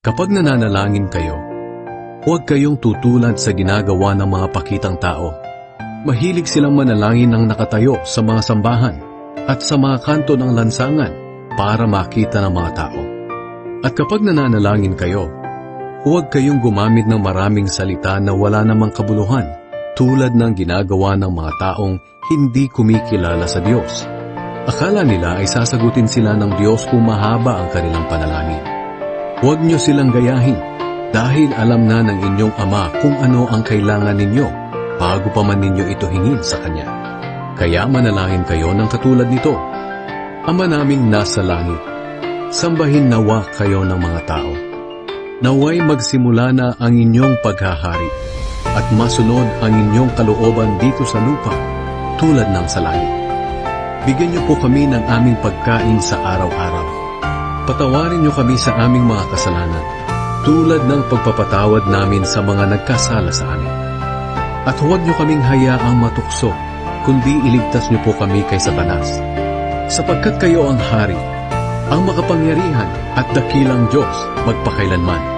Kapag nananalangin kayo, huwag kayong tutulad sa ginagawa ng mga pakitang tao. Mahilig silang manalangin ng nakatayo sa mga sambahan at sa mga kanto ng lansangan para makita ng mga tao. At kapag nananalangin kayo, huwag kayong gumamit ng maraming salita na wala namang kabuluhan tulad ng ginagawa ng mga taong hindi kumikilala sa Diyos. Akala nila ay sasagutin sila ng Diyos kung mahaba ang kanilang panalangin. Huwag niyo silang gayahin dahil alam na ng inyong Ama kung ano ang kailangan ninyo bago pa man ninyo ito hingin sa Kanya. Kaya manalangin kayo ng katulad nito. Ama naming nasa langit, sambahin nawa kayo ng mga tao. Naway magsimula na ang inyong paghahari at masunod ang inyong kalooban dito sa lupa tulad ng sa langit. Bigyan niyo po kami ng aming pagkain sa araw-araw. Patawarin niyo kami sa aming mga kasalanan tulad ng pagpapatawad namin sa mga nagkasala sa amin. At huwag niyo kaming hayaang matukso, kundi iligtas niyo po kami kay Satanas. Sapagkat kayo ang hari, ang makapangyarihan at dakilang Diyos magpakailanman.